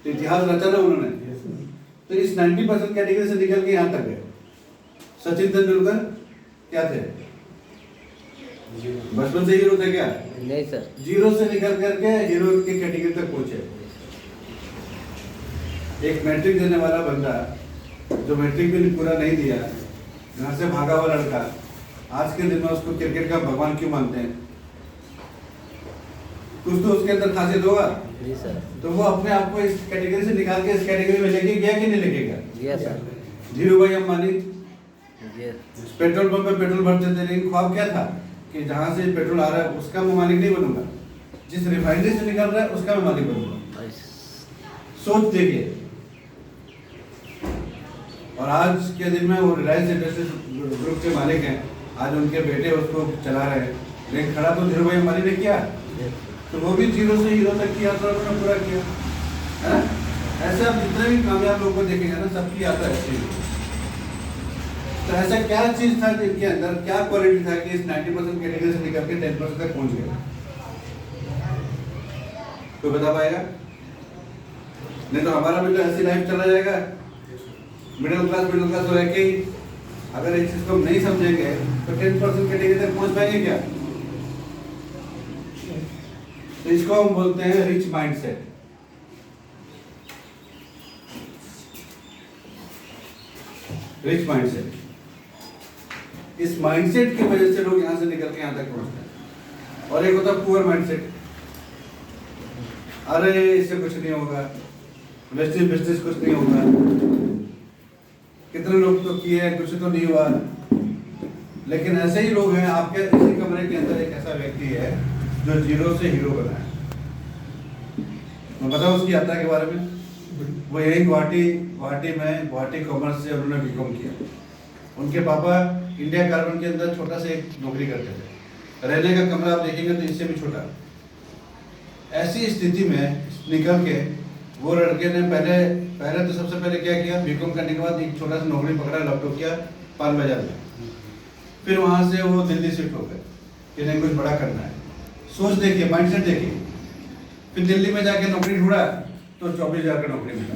तो इतिहास रचा ना उन्होंने। तो इस 90% कैटेगरी से निकल के यहाँ तक गए। सचिन तेंदुलकर क्या थे? बचपन से हीरो थे क्या? नहीं सर। जीरो से निकल करके हीरो की कैटेगरी तक पहुंचे। एक मैट्रिक देने वाला बंदा जो मैट्रिक भी पूरा नहीं दिया, घर से भागा हुआ लड़का, आज के दिन में उसको क्रिकेट का भगवान क्यों मानते हैं? कुछ तो उसके अंदर खासियत होगा। जी सर। तो वो अपने आप को इस कैटेगरी से निकाल के इस कैटेगरी में लेके गया कि नहीं लेके गया? गया सर। धीरू भाई अंबानी यस। पेट्रोल पंप पे पेट्रोल भरते थे, लेकिन ख्वाब क्या था कि जहाँ से पेट्रोल आ रहा है उसका मैं मालिक नहीं बनूंगा, जिस रिफाइनरी से निकल रहा है उसका मैं मालिक बनूंगा। सोच देखिए। और आज के दिन में वो रिलायंस इंडस्ट्रीज ग्रुप के मालिक हैं, आज उनके बेटे उसको चला रहे हैं, लेकिन खड़ा तो धीरू भाई अंबानी ने किया। तो वो भी जीरो से हीरो तक की यात्रा उन्होंने पूरा किया, है ना? ऐसे आप जितने भी कामयाब लोगों को देखेंगे ना, सबकी यात्रा ऐसी है। तो ऐसा क्या चीज था इनके अंदर, क्या क्वालिटी था कि इस 90% कैटेगरी से निकल के 10% तक पहुंच गए? कोई बता पाएगा? नहीं तो हमारा भी तो ऐसी लाइफ चला जाएगा, मिडिल क्लास तो रह के ही। अगर इस चीज को हम नहीं समझेंगे तो 10% कैटेगरी तक पहुंच पाएंगे क्या? तो इसको हम बोलते हैं रिच माइंडसेट। रिच माइंडसेट, इस माइंडसेट की वजह से लोग यहां से निकल के यहां तक पहुंचते हैं। और एक होता है पुअर माइंडसेट, अरे इससे कुछ नहीं होगा, बिजनेस कुछ नहीं होगा, कितने लोग तो किए कुछ तो नहीं हुआ। लेकिन ऐसे ही लोग हैं, आपके इसी कमरे के अंदर एक ऐसा व्यक्ति है जो जीरो से हीरो बना है। मैं बताऊं उसकी यात्रा के बारे में। वो यही गुवाहाटी कॉमर्स से उन्होंने बीकॉम किया। उनके पापा इंडिया कार्बन के अंदर छोटा सा एक नौकरी करते थे, रहने का कमरा आप देखेंगे तो इससे भी छोटा। ऐसी स्थिति में निकल के वो लड़के ने पहले तो सबसे पहले क्या किया, बीकॉम करने के बाद एक छोटा सा नौकरी पकड़ा, लैपटॉप किया पान बाजार में। फिर वहां से वो दिल्ली शिफ्ट हो गए कि नहीं कुछ बड़ा करना है। सोच देखिए, माइंडसेट देखिए। फिर दिल्ली में जाके नौकरी ढूंढा तो 24,000 का नौकरी मिला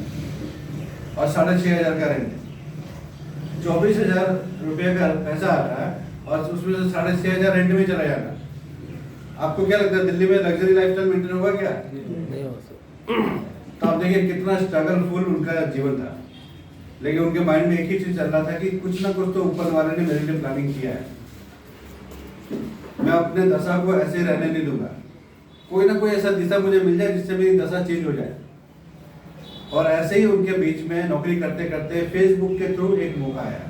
और 6,500 का रेंट। 24,000 रुपये का पैसा आता है और उसमें से 6,500 रेंट में चला जाता। आपको क्या लगता है दिल्ली में लग्जरी लाइफस्टाइल मेंटेन होगा क्या? नहीं हो सकता। तो आप देखिए कितना स्ट्रगलफुल उनका जीवन था, लेकिन उनके माइंड में एक ही चीज चल रहा था कि कुछ ना कुछ तो ऊपर वाले ने मेरे लिए प्लानिंग किया है। मैं अपने दशा को ऐसे रहने नहीं दूंगा, कोई ना कोई ऐसा दिशा मुझे मिल जाए जिससे मेरी दशा चेंज हो जाए। और ऐसे ही उनके बीच में नौकरी करते करते फेसबुक के थ्रू एक मौका आया।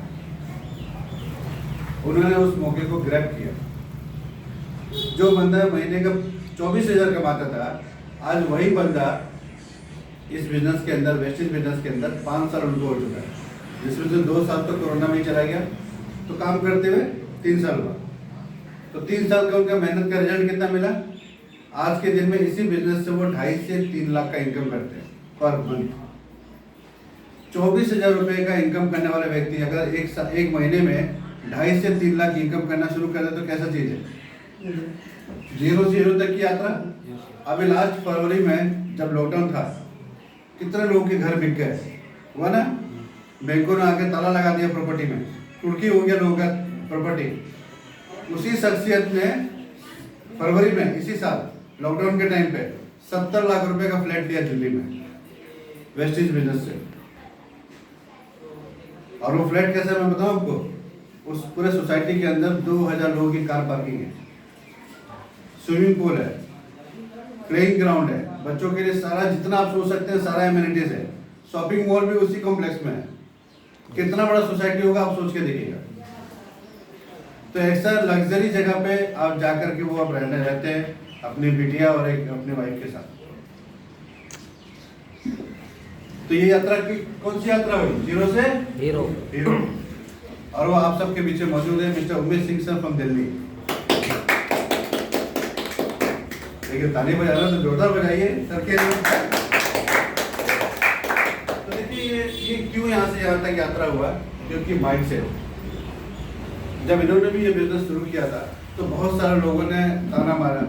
उन्होंने उस मौके को ग्रैब किया। जो बंदा महीने का 24,000 कमाता था, आज वही बंदा इस बिजनेस के अंदर, वेस्टेज बिजनेस के अंदर 5 साल उनको हो चुका है, जिसमें से 2 साल तो कोरोना में ही चला गया। तो काम करते हुए 3 साल हुआ। तो 3 साल का उनका मेहनत का रिजल्ट कितना मिला? आज के दिन में इसी बिजनेस से वो 2.5 से 3 लाख का इनकम करते हैं पर मंथ। 24,000 रुपये का इनकम करने वाला व्यक्ति अगर एक महीने में 2.5 से 3 लाख इनकम करना शुरू कर दे तो कैसा चीज है? जीरो से हीरो तक की यात्रा। अभी लास्ट फरवरी में जब लॉकडाउन था, कितने लोगों के घर बिक गए हुआ ना? बैंकों ने आके ताला लगा दिया प्रॉपर्टी में, टुर्की हो गया लोगों का प्रॉपर्टी। उसी शख्सियत ने फरवरी में इसी साल लॉकडाउन के टाइम पे 70 लाख रुपए का फ्लैट लिया दिल्ली में वेस्टेज बिजनेस से। और वो फ्लैट कैसा है मैं बताऊं आपको, उस पूरे सोसाइटी के अंदर 2,000 लोगों की कार पार्किंग है, स्विमिंग पूल है, प्लेइंग ग्राउंड है, बच्चों के लिए सारा जितना आप सोच सकते हैं सारा एमिनिटीज है, शॉपिंग मॉल भी उसी कॉम्प्लेक्स में है। कितना बड़ा सोसाइटी होगा आप सोच के देखिएगा। तो ऐसा लग्जरी जगह पे आप जाकर के वो आप रहते हैं अपनी बिटिया और एक अपने वाइफ के साथ। तो ये यात्रा की कौन सी यात्रा हुई? जीरो से हीरो। हीरो। और वो आप सबके पीछे मौजूद है mister Umesh Singh sir from Delhi. देखिए ताली बजा रहा तो जोरदार बजाइए सर के लिए। तो देखिए ये क्यों यहाँ से यहाँ तक यात्रा हुआ? क्योंकि माइंड सेट। जब इन्होंने भी ये बिजनेस शुरू किया था तो बहुत सारे लोगों ने ताना मारा,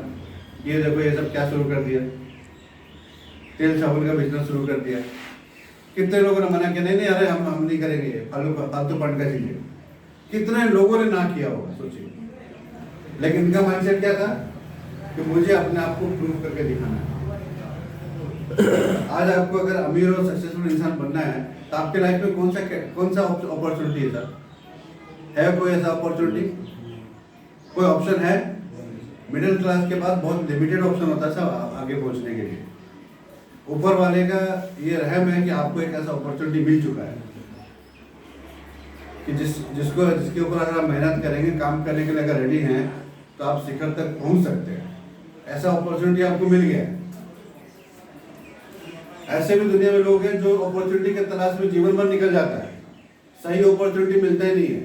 ये देखो ये सब क्या शुरू कर दिया। तेल साबुन का बिजनेस शुरू कर दिया। कितने लोगों ने मना किया, नहीं नहीं अरे हम नहीं करेंगे, फालतू फंड का चीजें। कितने लोगों ने ना किया होगा सोचिए, लेकिन इनका माइंडसेट क्या था कि मुझे अपने आप को प्रूव करके दिखाना है। आज आपको अगर अमीर और सक्सेसफुल इंसान बनना है तो आपके लाइफ में कौन सा अपॉर्चुनिटी है सर? है कोई ऐसा अपॉर्चुनिटी? कोई ऑप्शन है? मिडिल क्लास के पास बहुत लिमिटेड ऑप्शन होता है सर आगे पहुंचने के लिए। ऊपर वाले का ये रहम है कि आपको एक ऐसा अपॉर्चुनिटी मिल चुका है कि जिसके ऊपर अगर आप मेहनत करेंगे, काम करने के लिए अगर रेडी हैं तो आप शिखर तक पहुंच सकते हैं। ऐसा अपॉर्चुनिटी आपको मिल गया है। ऐसे भी दुनिया में लोग हैं जो अपॉर्चुनिटी के तलाश में जीवन भर निकल जाता है, सही अपॉर्चुनिटी मिलता ही नहीं है,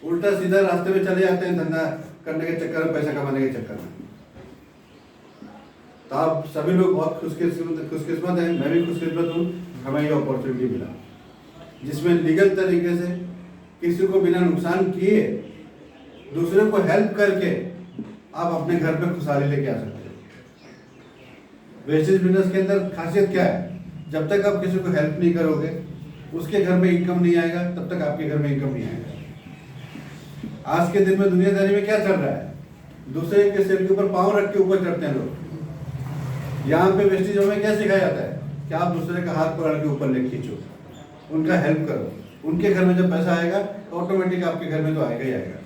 उल्टा सीधा रास्ते में चले जाते हैं धंधा करने के चक्कर में, पैसा कमाने के चक्कर में। तो आप सभी लोग बहुत खुशकिस्मत हैं, मैं भी खुशकिस्मत हूँ, हमें ये अपॉर्चुनिटी मिला जिसमें लीगल तरीके से किसी को बिना नुकसान किए दूसरे को हेल्प करके आप अपने घर पे खुशहाली लेके आ सकते हो। वेस्टेज बिजनेस के अंदर खासियत क्या है? जब तक आप किसी को हेल्प नहीं करोगे, उसके घर में इनकम नहीं आएगा, तब तक आपके घर में इनकम नहीं आएगा। आज के दिन में दुनियादारी में क्या चल रहा है? दूसरे के सिर के ऊपर पाँव रख के ऊपर चढ़ते हैं लोग। यहाँ पे वेस्टेज में क्या सिखाया जाता है कि आप दूसरे का हाथ पकड़ के ऊपर ले खींचो, उनका हेल्प करो, उनके घर में जब पैसा आएगा तो ऑटोमेटिक आपके घर में तो आएगा ही आएगा।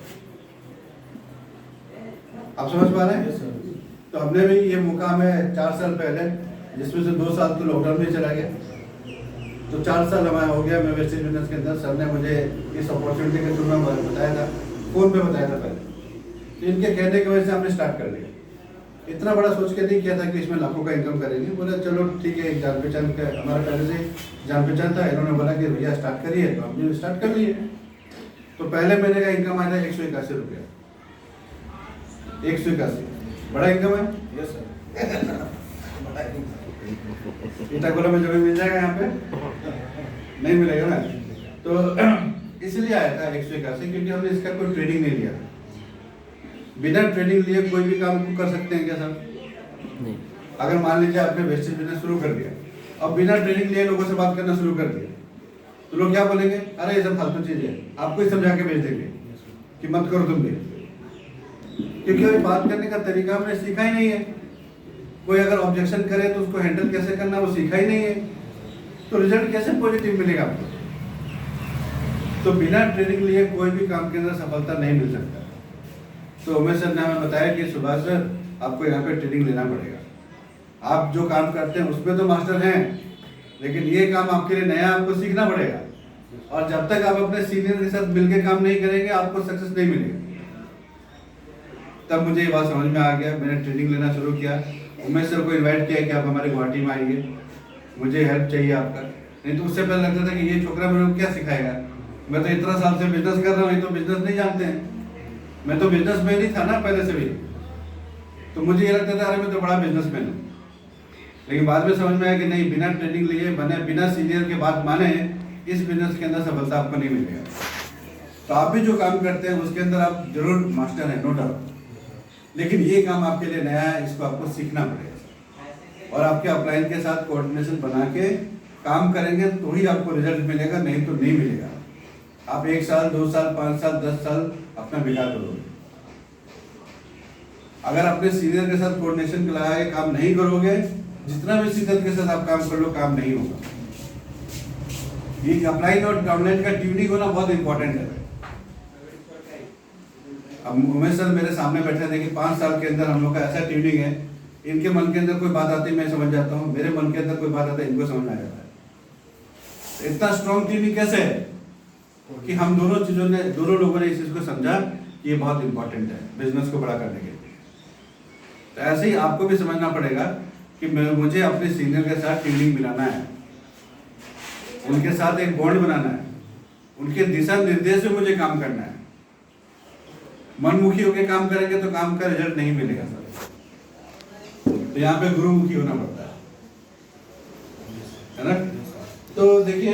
आप समझ पा रहे हैं? तो हमने भी ये मुकाम है 4 साल पहले, जिसमें से 2 साल तो लॉकडाउन में चला गया, तो 4 साल हमारा हो गया मैं वेस्टेज बिजनेस के अंदर। सर ने मुझे इस अपॉर्चुनिटी के थ्रू में बताया था, फोन पे बताया था पहले, तो इनके कहने की वजह से हमने स्टार्ट कर लिया। इतना बड़ा सोच के नहीं किया था कि इसमें लाखों का इनकम करेंगे। बोले चलो ठीक है, एक जान पहचान का हमारा पहले से जान पहचान था, इन्होंने बोला कि भैया स्टार्ट करिए, तो हमने स्टार्ट कर लिए। तो पहले महीने का इनकम आया था 181 रुपया, 181 बड़ा इनकम है। यस सर, इटाकोला में जमीन मिल जाएगा, यहाँ पे नहीं मिलेगा ना। तो इसलिए आया था 181, क्योंकि हमने इसका कोई ट्रेनिंग नहीं लिया। बिना ट्रेनिंग लिए कोई भी काम कर सकते हैं क्या सर? नहीं। अगर मान लीजिए आपने वेस्टेज बिजनेस शुरू कर दिया और बिना ट्रेनिंग लिए लोगों से बात करना शुरू कर दिया, तो लोग क्या बोलेंगे? अरे ये सब फालतू चीज है, आपको ही समझा के भेज देंगे कि मत करो तुम भी, क्योंकि अभी बात करने का तरीका हमने सीखा ही नहीं है। कोई अगर ऑब्जेक्शन करे तो उसको हैंडल कैसे करना वो सीखा ही नहीं है, तो रिजल्ट कैसे पॉजिटिव मिलेगा आपको? तो बिना ट्रेनिंग लिए कोई भी काम के अंदर सफलता नहीं मिल सकता। तो उमेश सर ने हमें बताया कि सुभाष सर आपको यहाँ पे ट्रेनिंग लेना पड़ेगा। आप जो काम करते हैं उसमें तो मास्टर हैं, लेकिन ये काम आपके लिए नया, आपको सीखना पड़ेगा। और जब तक आप अपने सीनियर के साथ मिलकर काम नहीं करेंगे आपको सक्सेस नहीं मिलेगा। तब मुझे ये बात समझ में आ गया, मैंने ट्रेनिंग लेना शुरू किया। उमेश सर को इन्वाइट किया कि आप हमारे गुवाहाटी में आइए, मुझे हेल्प चाहिए आपका। नहीं तो उससे पहले लगता था कि ये छोकरा मेरे को क्या सिखाएगा, मैं तो इतना साल से बिजनेस कर रहा हूँ, ये तो बिजनेस नहीं जानते हैं। मैं तो बिजनेसमैन ही था ना पहले से भी, तो मुझे ये लगता था अरे मैं तो बड़ा बिजनेसमैन हूँ। लेकिन बाद में समझ में आया कि नहीं, बिना ट्रेनिंग लिए बिना सीनियर के बात माने इस बिजनेस के अंदर सफलता आपको नहीं मिलेगा। तो आप भी जो काम करते हैं उसके अंदर आप जरूर मास्टर हैं, नो डाउट, लेकिन ये काम आपके लिए नया है, इसको आपको सीखना पड़ेगा। और आपके अपलाइन के साथ कोऑर्डिनेशन बना के काम करेंगे तो ही आपको रिजल्ट मिलेगा, नहीं तो नहीं मिलेगा। आप 1 साल 2 साल 5 साल 10 साल अपना बेकार करोगे। अगर अपने सीनियर के साथ कोऑर्डिनेशन लगा के काम नहीं करोगे, जितना भी सीनियर के साथ आप काम कर लो, काम नहीं होगा। ये अपलाइन और डाउनलाइन का ट्यूनिंग होना बहुत इंपॉर्टेंट है। अब उमेश सर मेरे सामने बैठे थे कि 5 साल के अंदर हम लोग का ऐसा ट्यूनिंग है, इनके मन के अंदर कोई बात आती है मैं समझ जाता हूँ, मेरे मन के अंदर कोई बात आती है इनको समझ में आ जाता है। इतना स्ट्रॉन्ग ट्यूनिंग कैसे है कि हम दोनों लोगों ने इस चीज को समझा कि ये बहुत इंपॉर्टेंट है बिजनेस को बड़ा करने के लिए। तो ऐसे ही आपको भी समझना पड़ेगा कि मुझे अपने सीनियर के साथ ट्यूनिंग मिलाना है, उनके साथ एक बॉन्ड बनाना है, उनके दिशा निर्देश में मुझे काम करना है। मनमुखी होकर काम करेंगे तो काम का रिजल्ट नहीं मिलेगा सर। तो यहाँ पे गुरुमुखी होना पड़ता है ना। तो देखिए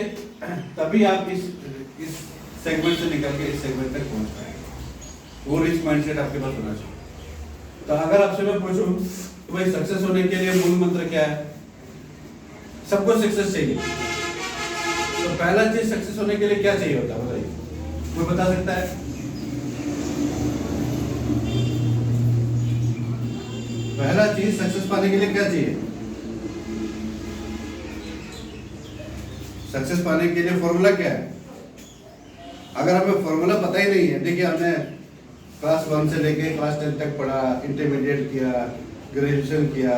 तभी आप इस सेगमेंट से निकल के इस सेगमेंट तक पहुंच पाएंगे। वो रिच माइंडसेट आपके पास होना चाहिए। तो अगर आपसे मैं पूछूं तो भाई सक्सेस होने के लिए मूल मंत्र क्या है? सबको सक्सेस चाहिए। तो पहला चीज सक्सेस होने के लिए क्या चाहिए होता है बताइए, कोई बता सकता है? पहला चीज सक्सेस पाने के लिए क्या चाहिए? सक्सेस पाने के लिए फॉर्मूला क्या है? अगर हमें फॉर्मूला पता ही नहीं है, देखिए हमने क्लास 1 से लेके क्लास 10 तक पढ़ा, इंटरमीडिएट किया, ग्रेजुएशन किया,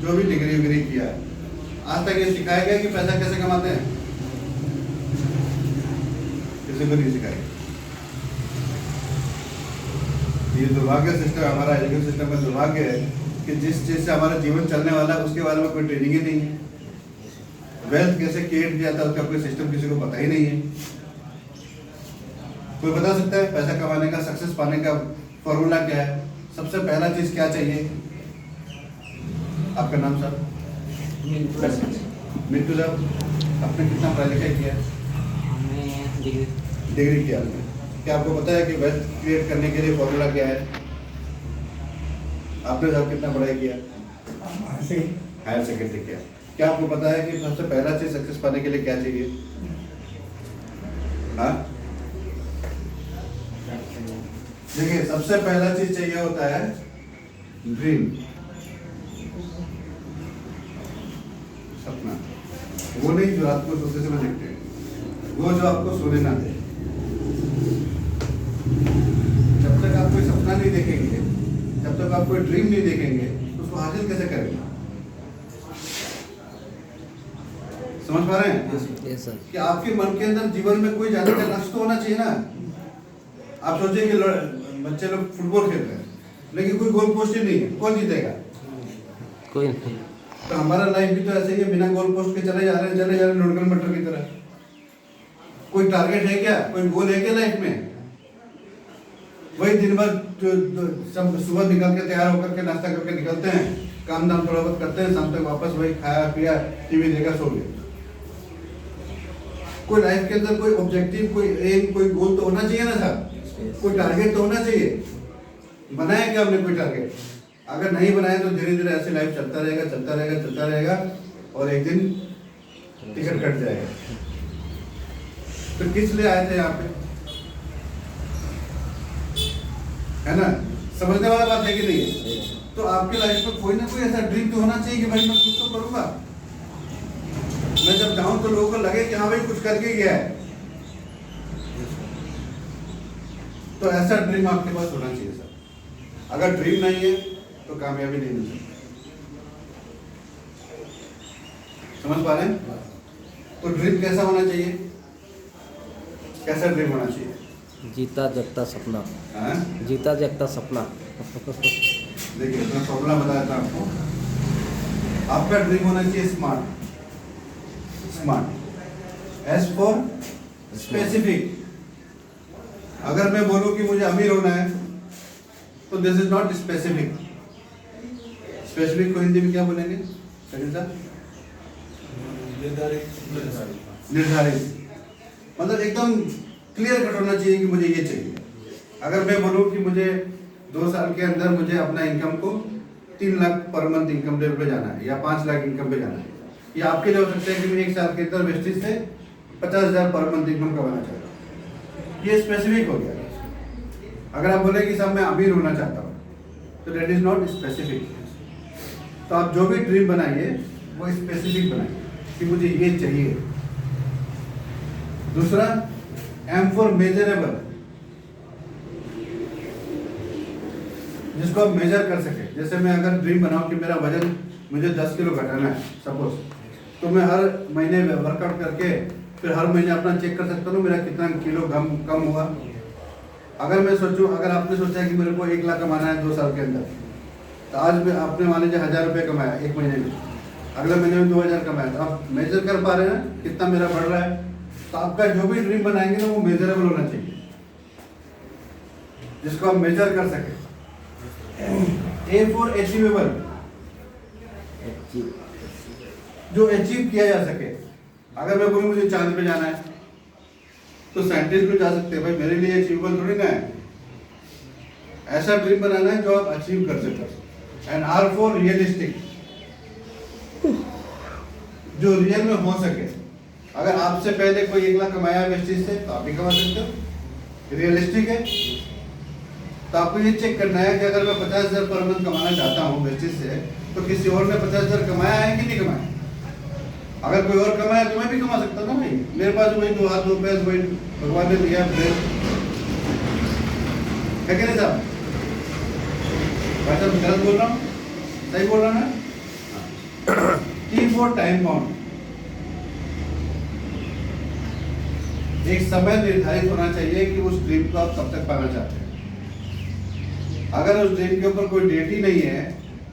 जो भी डिग्री विग्री किया, आज तक ये सिखाया गया कि पैसा कैसे कमाते हैं? किसी को नहीं सिखाया। ये दुर्भाग्य सिस्टम, हमारा एजुकेशन सिस्टम का दुर्भाग्य है कि जिस चीज से हमारा जीवन चलने वाला है उसके बारे में कोई ट्रेनिंग ही नहीं है। वेल्थ कैसे क्रिएट किया जाता है उसका कोई सिस्टम किसी को पता ही नहीं है। कोई बता सकता है पैसा कमाने का, सक्सेस पाने का फॉर्मूला क्या है? सबसे पहला चीज क्या चाहिए? आपका नाम सर? मिंटू साहब, आपने कितना पढ़ाई लिखाई किया? डिग्री किया आपने। क्या आपको पता है कि वेल्थ क्रिएट करने के लिए फॉर्मूला क्या है? आपने साहब कितना पढ़ाई किया? हायर सेकेंडरी किया। क्या आपको पता है कि सबसे पहला चीज सक्सेस पाने के लिए क्या चाहिए? हाँ, देखिए सबसे पहला चीज चाहिए होता है ड्रीम, सपना। वो नहीं जो रात को सोते समय देखते हैं, वो जो आपको सोने ना दे। जब तक आप कोई सपना नहीं देखेंगे, जब तक आप कोई ड्रीम नहीं देखेंगे, तो उसको हासिल कैसे करेंगे? समझ पा रहे हैं? Yes sir. कि आपके मन के अंदर जीवन में कोई जाने का लक्ष्य तो होना चाहिए ना। आप सोचिए कि बच्चे लोग फुटबॉल खेल रहे हैं, लेकिन कोई गोल पोस्ट ही नहीं है, कौन जीतेगा? कोई नहीं। तो हमारा लाइफ भी तो ऐसे ही है, बिना गोल पोस्ट के चले जा रहे हैं लुढ़कन मटर की तरह। कोई टारगेट है क्या? कोई गोल है क्या लाइफ में? वही दिन भर सब सुबह निकल के तैयार होकर के नाश्ता करके निकलते हैं, काम धाम थोड़ा बहुत करते हैं, शाम तक वापस वही खाया पिया, टीवी देखा, सो गए। कोई लाइफ के अंदर कोई ऑब्जेक्टिव, कोई एम, कोई गोल तो होना चाहिए ना साहब। कोई टारगेट तो होना चाहिए। बनाया क्या हमने कोई टारगेट? अगर नहीं बनाया तो धीरे धीरे ऐसे लाइफ चलता रहेगा, चलता रहेगा, चलता रहेगा, और एक दिन टिकट कट जाएगा। तो किस लिए आए थे यहाँ पे? है ना? समझने वाला बात है कि नहीं है? तो आपकी लाइफ में कोई ना कोई ऐसा ड्रीम तो होना चाहिए कि भाई मैं कुछ तो करूंगा। मैं जब जाऊं तो लोगों को लगे कि हाँ भाई कुछ करके गया है। तो ऐसा ड्रीम आपके पास होना चाहिए सर। अगर ड्रीम नहीं है तो कामयाबी नहीं मिल सकती। समझ पा रहे हैं? तो ड्रीम कैसा होना चाहिए? कैसा ड्रीम होना चाहिए? जीता जगता सपना। हाँ? जीता जगता सपना। देखिए मैं फॉर्मूला बताया था आपको। आपका ड्रीम होना चाहिए smart. Smart, S for specific. अगर मैं बोलूं कि मुझे अमीर होना है तो this is not specific. Specific को हिंदी में क्या बोलेंगे सचिन साहब? निर्धारित। मतलब एकदम क्लियर कट होना चाहिए कि मुझे ये चाहिए। अगर मैं बोलूं कि मुझे 2 साल के अंदर मुझे अपना इनकम को 3 lakh per month income level पे जाना है या 5 लाख इनकम पे जाना है, या आपके लिए हो सकता है कि मैं 1 साल के अंदर वेस्टेज से 50,000 पर मंथ इनकम कमाना चाहता हूँ। ये स्पेसिफिक हो गया। अगर आप बोले कि साहब मैं अमीर होना चाहता हूँ तो डेट इज नॉट स्पेसिफिक। तो आप जो भी ड्रीम बनाइए वो स्पेसिफिक बनाइए कि मुझे ये चाहिए। दूसरा, एम फॉर मेजरेबल, जिसको आप मेजर कर सके। जैसे मैं अगर ड्रीम बनाऊं कि मेरा वजन मुझे 10 किलो घटाना है सपोज, तो मैं हर महीने वर्कआउट करके फिर हर महीने अपना चेक कर सकता हूँ मेरा कितना किलो कम हुआ। अगर मैं सोचूं, अगर आपने सोचा कि मेरे को 1 लाख कमाना है 2 साल के अंदर, तो आज में आपने मान लीजिए 1000 रुपये कमाया 1 महीने में, अगले महीने में 2000 कमाया, तो आप मेजर कर पा रहे हैं कितना मेरा बढ़ रहा है। तो आपका जो भी ड्रीम बनाएंगे ना वो मेजरेबल होना चाहिए, जिसको आप मेजर कर सके। ए फॉर अचीवेबल, जो अचीव किया जा सके। अगर मैं बोलूं मुझे चांद पे जाना है तो साइंटिस्ट भी जा सकते हैं, भाई मेरे लिए अचीवेबल थोड़ी ना है। ऐसा ड्रीम बनाना है जो आप अचीव कर सके। एंड आर फॉर रियलिस्टिक, जो रियल में हो सके। अगर आपसे पहले कोई 1 लाख कमाया वेस्टेज से तो आप भी कमा सकते हो, रियलिस्टिक है। तो आपको ये चेक करना है कि अगर मैं 50,000 पर मंथ कमाना चाहता हूँ वेस्टेज से, तो किसी और ने 50,000 कमाया है कि नहीं कमाया। अगर कोई और कमाया तो मैं भी कमा सकता हूँ ना भाई। मेरे पास वही 2 हाथ 2 पैर वही भगवान ने दिया है कि नहीं साहब? भाई साहब गलत बोल रहा हूँ, सही बोल रहा हूँ ना? टी फॉर टाइम बाउंड, एक समय निर्धारित होना चाहिए कि उस ड्रीम को आप कब तक पाना चाहते हैं। अगर उस ड्रीम के ऊपर कोई डेट ही नहीं है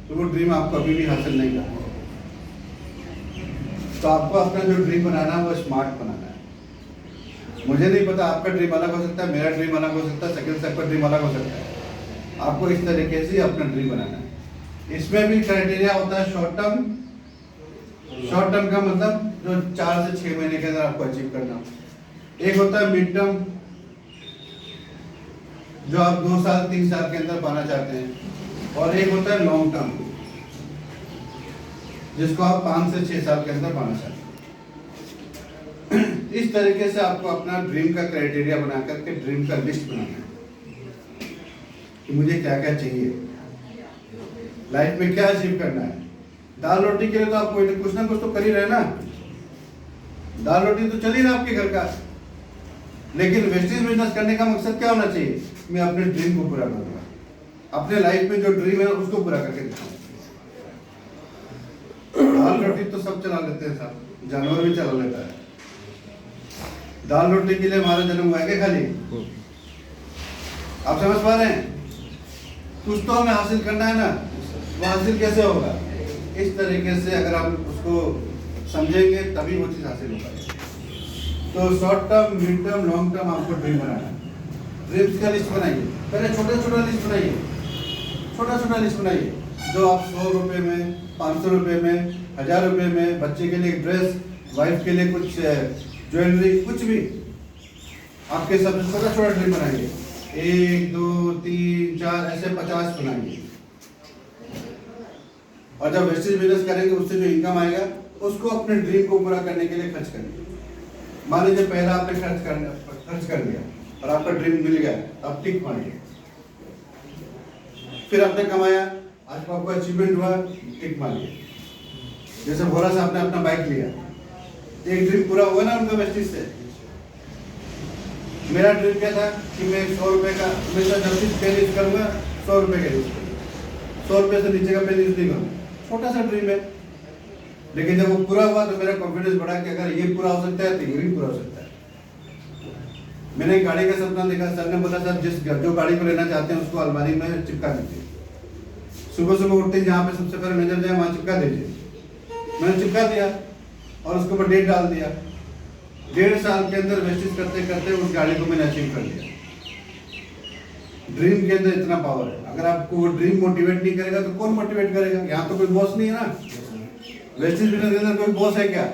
तो वो ड्रीम आपको अभी भी हासिल नहीं करना। तो आपको अपना जो ड्रीम बनाना है वो स्मार्ट बनाना है। मुझे नहीं पता, आपका ड्रीम अलग हो सकता है, मेरा ड्रीम अलग हो सकता है, सेकंड साहब का ड्रीम अलग हो सकता है। आपको इस तरीके से अपना ड्रीम बनाना है। इसमें भी क्राइटेरिया होता है शॉर्ट टर्म। शॉर्ट टर्म का मतलब जो 4 से 6 महीने के अंदर आपको अचीव करना। एक होता है मिड टर्म, जो आप 2 साल 3 साल के अंदर पाना चाहते हैं, और एक होता है लॉन्ग टर्म, जिसको आप 5 से 6 साल के अंदर पाना चाहते हैं। इस तरीके से आपको अपना ड्रीम का क्राइटेरिया बना करके ड्रीम का लिस्ट बनाना है कि मुझे क्या क्या चाहिए, लाइफ में क्या अचीव करना है। दाल रोटी के लिए तो आप कोई कुछ ना कुछ तो कर ही रहे ना, दाल रोटी तो चल ही रहा आपके घर का। लेकिन वेस्टेज बिजनेस करने का मकसद क्या होना चाहिए? मैं अपने ड्रीम को पूरा करूंगा, अपने लाइफ में जो ड्रीम है उसको पूरा करके दिखाऊंगा। दाल रोटी तो सब चला लेते हैं साहब, जानवर भी चला लेता है। दाल रोटी के लिए हमारा जन्म हुआ है क्या खाली? आप समझ पा रहे हैं? कुछ तो हमें हासिल करना है ना, वो हासिल कैसे होगा? इस तरीके से अगर आप उसको समझेंगे तभी वो चीज़ हासिल होगा। तो short term, mid term, long term आपको ड्रीम बनाना है। ड्रीम्स का लिस्ट बनाइए, पहले छोटा लिस्ट बनाइए, छोटा लिस्ट बनाइए, जो आप 100 रुपये में, 500 रुपये में, 1000 रुपये में, बच्चे के लिए ड्रेस, वाइफ के लिए कुछ ज्वेलरी, कुछ भी आपके सबसे छोटा ड्रीम बनाइए। 1 2 3 4 ऐसे 50 बनाइए। और जब वेस्टेज बिजनेस करेंगे उससे जो इनकम आएगा उसको अपने ड्रीम को पूरा करने के लिए खर्च करिए। मान लीजिए पहला आपने खर्च कर दिया और आपका ड्रीम मिल गया, अब टिक मारिए। फिर आपने कमाया, आज को आपको अचीवमेंट हुआ, टिक मारिए। जैसे भोला साहब ने अपना बाइक लिया, एक ड्रीम पूरा हुआ ना उनका वेस्टेज से। मेरा ड्रीम क्या था कि मैं 100 रुपये का हमेशा जब भी पेन यूज करूँगा 100 रुपये का यूज करूँगा, 100 रुपये से नीचे का पेन यूज नहीं करूँगा। छोटा सा ड्रीम है, लेकिन जब वो पूरा हुआ तो मेरा कॉन्फिडेंस बढ़ा कि अगर ये पूरा हो सकता है तो ये भी पूरा हो सकता है। मैंने एक गाड़ी का सपना देखा, सर ने बोला सर जो गाड़ी को लेना चाहते हैं उसको अलमारी में चिपका दीजिए, सुबह सुबह उठते ही जहाँ पे सबसे पहले नजर जाए वहाँ चिपका दीजिए। मैंने चिपका दिया और उसके ऊपर डेट डाल दिया। 1.5 साल के अंदर वेस्टेज करते करते उस गाड़ी को मैंने अचीव कर लिया। ड्रीम के अंदर इतना पावर है। अगर आपको वो ड्रीम मोटिवेट नहीं करेगा तो कौन मोटिवेट करेगा? यहाँ तो कोई बॉस नहीं है ना। वेस्टेज बिजनेस के अंदर कोई बॉस है क्या?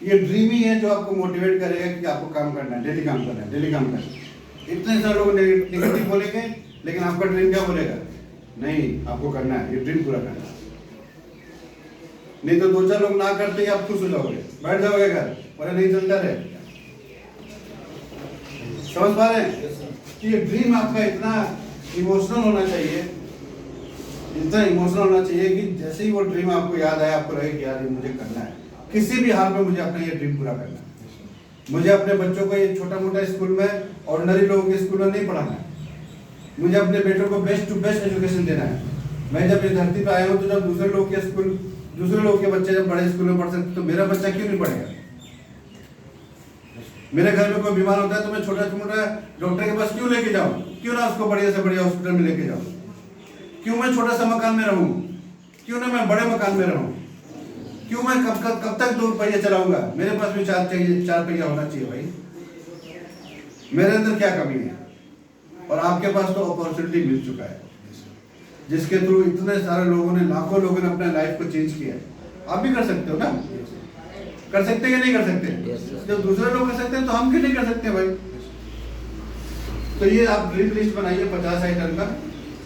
ये ड्रीम ही है जो आपको मोटिवेट करेगा कि आपको काम करना है, डेली काम करना है, डेली काम करना है। इतने सारे लोग नेगेटिव बोलेंगे, लेकिन आपका ड्रीम क्या बोलेगा? नहीं, आपको करना है, ये ड्रीम पूरा करना है। नहीं तो 2-4 लोग ना करते ही आप खुश हो जाओगे, बैठ जाओगे घर, और नहीं चलता रहे। समझ पा रहे हैं कि ये ड्रीम आपका इतना इमोशनल होना चाहिए, इतना इमोशनल होना चाहिए कि जैसे ही वो ड्रीम आपको याद आया, आपको लगे कि यार ये मुझे करना है, किसी भी हाल में मुझे अपना ये ड्रीम पूरा करना है। मुझे अपने बच्चों को ये छोटा मोटा स्कूल में, ऑर्डिनरी लोगों के स्कूल में नहीं पढ़ाना है। मुझे अपने बेटों को बेस्ट टू बेस्ट एजुकेशन देना है। मैं जब इस धरती पर आया हूँ तो जब दूसरे लोग के बच्चे जब बड़े स्कूल में पढ़ सकते तो मेरा बच्चा क्यों नहीं पढ़ेगा? मेरे घर में कोई बीमार होता है तो मैं छोटा मोटा डॉक्टर के पास क्यों लेके जाऊँ? क्यों ना उसको बढ़िया से बढ़िया हॉस्पिटल में लेके जाऊँ? क्यों मैं छोटा सा मकान में रहूँ? क्यों ना मैं बड़े मकान में रहूँ? क्यों मैं कब तक 2 पहिया चलाऊंगा? मेरे पास भी 4 पहिया होना चाहिए भाई। मेरे अंदर क्या कमी है? और आपके पास तो अपॉर्चुनिटी मिल चुका है, जिसके थ्रू इतने सारे लोगों ने, लाखों लोगों ने अपने लाइफ को चेंज किया है। आप भी कर सकते हो ना? कर सकते हैं या नहीं कर सकते? जब दूसरे लोग कर सकते हैं तो हम क्यों नहीं कर सकते भाई? तो ये आप ड्रीम लिस्ट बनाइए 50 आइटम का।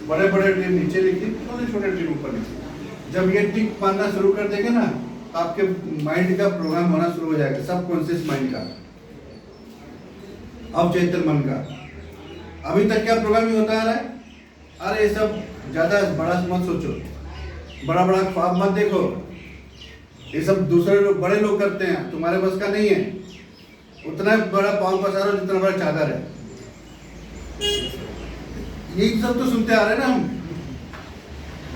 बड़े बड़े ड्रीम नीचे लिखिए, छोटे छोटे ड्रीम ऊपर लिखिए। जब ये टिक मारना शुरू कर देंगे ना तो आपके माइंड का प्रोग्राम होना शुरू हो जाएगा, सब कॉन्शियस माइंड का, अवचेतन मन का। अभी तक क्या प्रोग्रामिंग होता आ रहा है? अरे ये सब ज्यादा बड़ा मत सोचो, बड़ा बड़ा ख्वाब मत देखो, ये सब दूसरे लोग, बड़े लोग करते हैं, तुम्हारे बस का नहीं है। उतना बड़ा पाँव पसारो जितना बड़ा चादर है। यही सब तो सुनते आ रहे हैं ना हम।